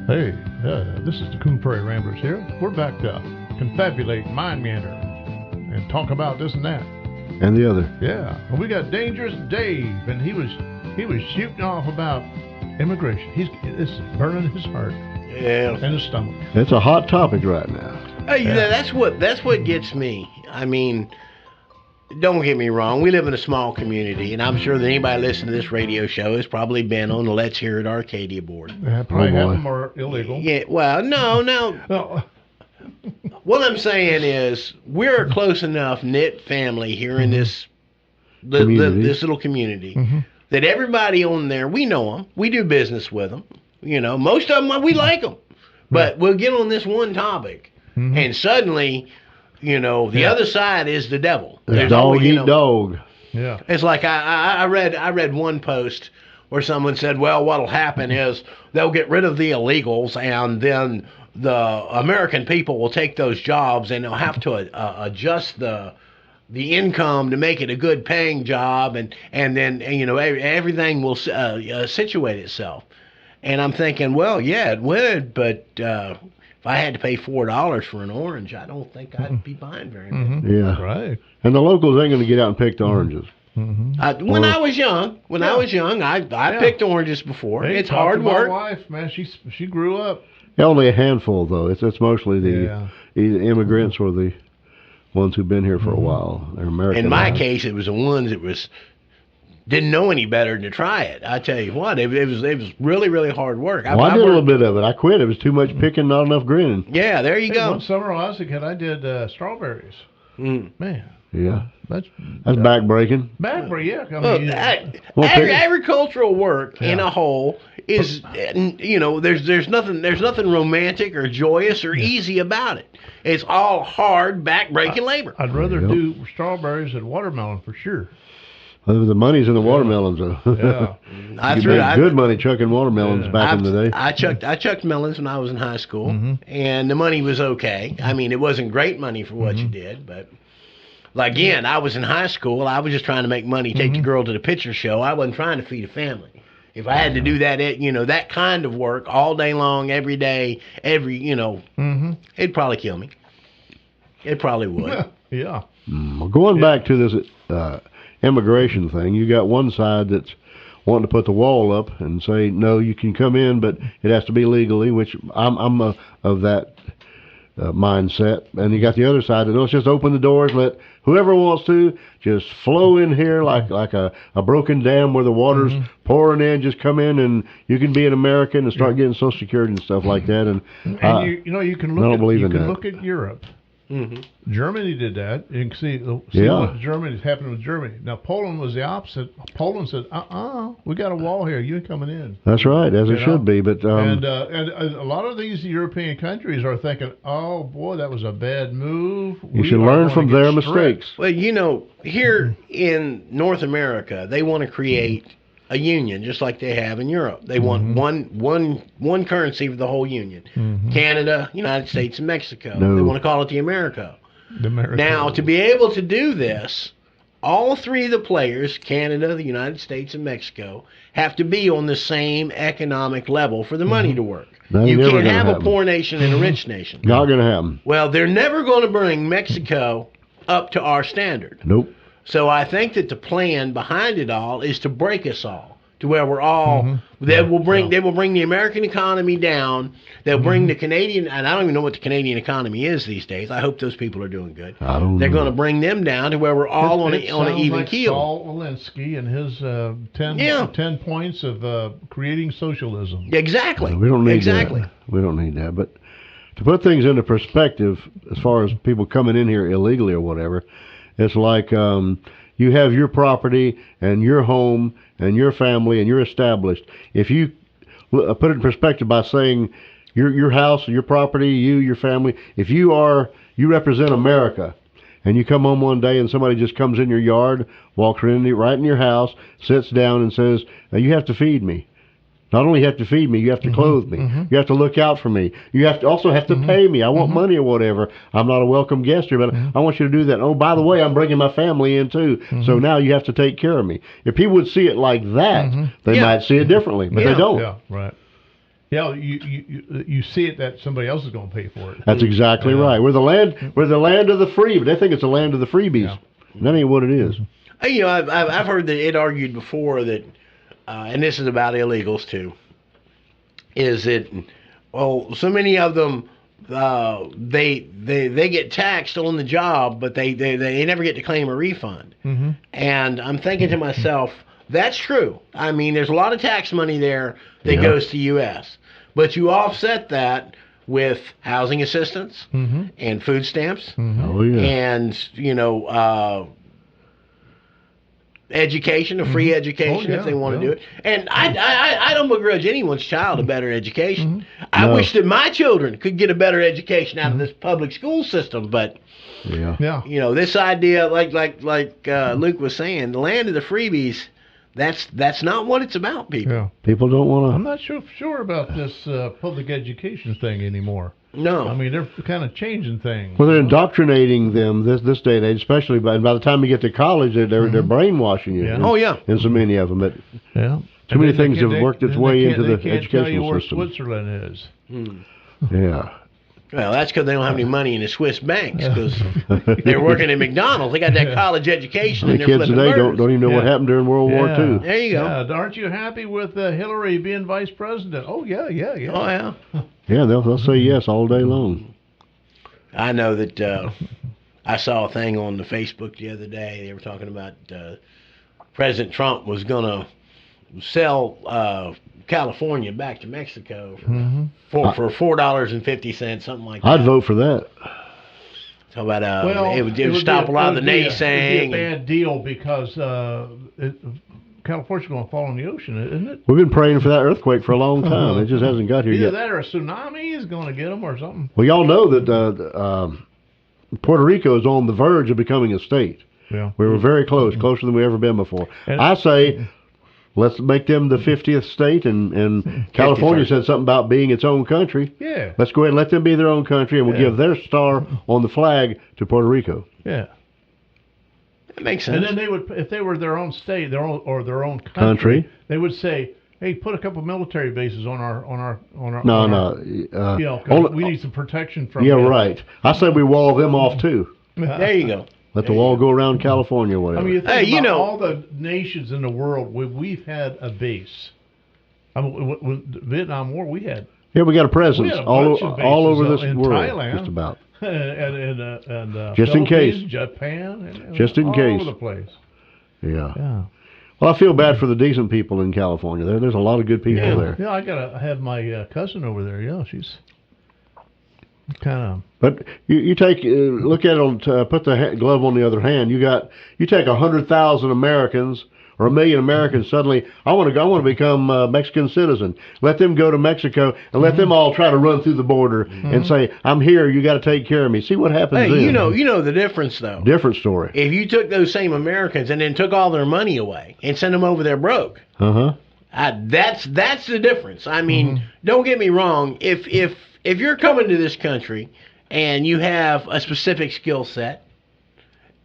Hey, this is the Coon Prairie Ramblers here. We're back to confabulate, mind meander, and talk about this and that. And the other. Yeah. And we got Dangerous Dave, and he was shooting off about immigration. It's burning his heart. Yeah. And his stomach. It's a hot topic right now. That's what gets me. I mean, don't get me wrong. We live in a small community, and I'm sure that anybody listening to this radio show has probably been on the Let's Hear It Arcadia board. Yeah, probably half of them are illegal. Yeah. Well, no. Oh. What I'm saying is, we're a close enough knit family here in this little community that everybody on there, we know them. We do business with them. You know, most of them, we like them. But we'll get on this one topic, and suddenly, you know, the other side is the devil. There's dog eat dog. Yeah. It's like I read one post where someone said, well, what'll happen is they'll get rid of the illegals, and then the American people will take those jobs, and they'll have to adjust the income to make it a good paying job, and then you know everything will situate itself. And I'm thinking, well, yeah, it would, but if I had to pay $4 for an orange, I don't think I'd be buying very many. Yeah, right. And the locals ain't going to get out and pick the oranges. When I was young, I picked oranges before. Hey, it's hard work. My wife, man, she grew up. Only a handful, though. It's mostly the immigrants or the ones who've been here for a while. They're American. In my case, it was the ones that didn't know any better than to try it. I tell you what, it was really, really hard work. I did a little bit of it. I quit. It was too much picking, not enough grinning. Yeah, there you go. One summer I was a kid, I did strawberries. Man. Yeah. That's backbreaking. Backbreaking, yeah. Agricultural work in a whole is, you know, there's nothing romantic or joyous or easy about it. It's all hard, backbreaking labor. I'd rather do strawberries than watermelon for sure. The money's in the watermelons, though. Yeah. You made good money chucking watermelons back in the day. I chucked melons when I was in high school, and the money was okay. I mean, it wasn't great money for what you did, but again, I was in high school. I was just trying to make money, take the girl to the picture show. I wasn't trying to feed a family. If I had to do that, that kind of work all day long, every day, it'd probably kill me. It probably would. Yeah. Well, going back to this immigration thing, you got one side that's wanting to put the wall up and say, no, you can come in, but it has to be legally, which I'm of that mindset. And you got the other side that, no, let's just open the doors, let whoever wants to just flow in here like a broken dam where the water's pouring in, just come in and you can be an American and start getting Social Security and stuff like that. And you can look at Europe. Germany did that. You can see what Germany's happening with Germany. Now Poland was the opposite. Poland said, we got a wall here. You ain't coming in. That's right, as it should be. But and a lot of these European countries are thinking, oh boy, that was a bad move. You should learn from their mistakes. Well, here in North America, they want to create a union just like they have in Europe. They want one currency for the whole union. Canada, United States, and Mexico. No. They want to call it the America. Now, to be able to do this, all three of the players, Canada, the United States, and Mexico, have to be on the same economic level for the money to work. You can't have a poor nation and a rich nation. Not going to happen. Well, they're never going to bring Mexico up to our standard. Nope. So I think that the plan behind it all is to break us all to where we're all. They will bring the American economy down. They'll bring the Canadian, and I don't even know what the Canadian economy is these days. I hope those people are doing good. I don't know. They're going to bring them down to where we're all on an even keel. Saul Alinsky and his 10 points of creating socialism. Exactly. We don't need that. We don't need that. But to put things into perspective, as far as people coming in here illegally or whatever. It's like you have your property and your home and your family and you're established. If you put it in perspective by saying your house, your property, your family, if you represent America and you come home one day and somebody just comes in your yard, walks right in your house, sits down and says, you have to feed me. Not only you have to feed me, you have to clothe me. You have to look out for me. You also have to pay me. I want money or whatever. I'm not a welcome guest here, but I want you to do that. Oh, by the way, I'm bringing my family in too. So now you have to take care of me. If people would see it like that, they might see it differently, but they don't. Yeah, right. Yeah, you see it that somebody else is going to pay for it. That's exactly right. We're the land of the free, but they think it's the land of the freebies. Yeah. That ain't what it is. You know, I've heard that it argued before that, and this is about illegals too. Is that so many of them they get taxed on the job, but they never get to claim a refund. Mm-hmm. And I'm thinking to myself, that's true. I mean, there's a lot of tax money there that goes to U.S., but you offset that with housing assistance and food stamps and, you know, education, a free education if they want to do it. And I don't begrudge anyone's child a better education. I wish that my children could get a better education out of this public school system, but you know, this idea, like Luke was saying, the land of the freebies, that's not what it's about, people. Yeah. People don't want to. I'm not sure about this public education thing anymore. No. I mean, they're kind of changing things. Well, they're indoctrinating them this day and age, especially by the time you get to college, they're brainwashing you. Yeah. Oh, yeah. And so many of them. Too many things have worked its way into the educational tell you where system. Switzerland is. Yeah. Well, that's because they don't have any money in the Swiss banks, because they're working at McDonald's. They got that college education. The kids today don't even know what happened during World War II. There you go. Yeah. Aren't you happy with Hillary being vice president? Oh, yeah. Oh, yeah. Yeah, they'll say yes all day long. I know that I saw a thing on the Facebook the other day. They were talking about President Trump was going to sell California back to Mexico for $4.50, something like that. I'd vote for that. So about it would stop a lot of the naysaying. It would be a bad deal because California's going to fall in the ocean, isn't it? We've been praying for that earthquake for a long time. It just hasn't got here yet. Either that or a tsunami is going to get them or something. Well, y'all know that Puerto Rico is on the verge of becoming a state. Yeah. We were very close, closer than we ever been before. And I say, let's make them the 50th state, and California said something about being its own country. Yeah. Let's go ahead and let them be their own country, and we'll give their star on the flag to Puerto Rico. Yeah. That makes sense. And then they would, if they were their own state, their own country, they would say, "Hey, put a couple military bases on our." No. You know, we need some protection from. Yeah, right. I said we wall them off too. There you go. Let the wall go around California, or whatever. I mean, you know, all the nations in the world, we've had a base. I mean, with the Vietnam War, we had. Yeah, we got a presence all over this world, Thailand, just about. and just in case, Japan, and just in all case, over the place. Yeah. Well, I feel bad for the decent people in California. There's a lot of good people there. Yeah, I have my cousin over there. Yeah, she's kind of. But you take look at it. Put the glove on the other hand. You take 100,000 Americans. Or 1 million Americans suddenly, I want to become a Mexican citizen. Let them go to Mexico and let them all try to run through the border and say, "I'm here. You got to take care of me." See what happens. Hey, then. you know the difference though. Different story. If you took those same Americans and then took all their money away and sent them over there broke, that's the difference. I mean, don't get me wrong. If you're coming to this country and you have a specific skill set,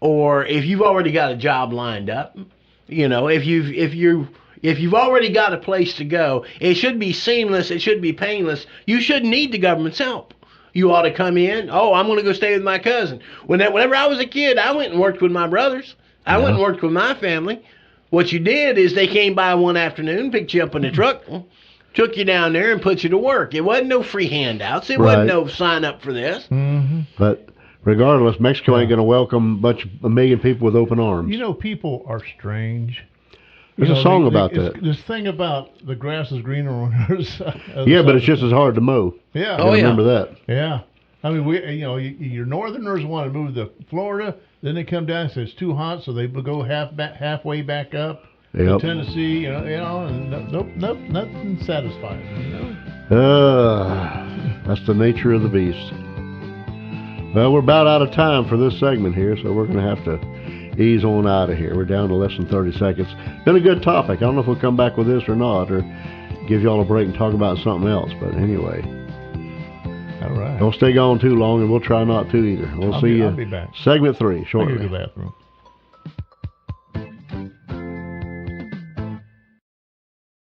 or if you've already got a job lined up. You know, if you've already got a place to go, it should be seamless. It should be painless. You shouldn't need the government's help. You ought to come in. Oh, I'm going to go stay with my cousin. Whenever I was a kid, I went and worked with my brothers. I went and worked with my family. What you did is they came by one afternoon, picked you up in the truck, took you down there, and put you to work. It wasn't no free handouts. It wasn't no sign up for this. But regardless, Mexico ain't going to welcome a million people with open arms. You know, people are strange. There's a song about that. This thing about the grass is greener on the other side. Yeah, but it's just as hard to mow. Yeah. Remember that. Yeah. I mean, your Northerners want to move to Florida, then they come down and say it's too hot, so they go halfway back up to Tennessee. And nope, nothing satisfying. That's the nature of the beast. Well, we're about out of time for this segment here, so we're going to have to ease on out of here. We're down to less than 30 seconds. Been a good topic. I don't know if we'll come back with this or not, or give y'all a break and talk about something else. But anyway. All right. Don't stay gone too long, and we'll try not to either. I'll see you. I'll be back. Segment 3, shortly. I'll go to the bathroom.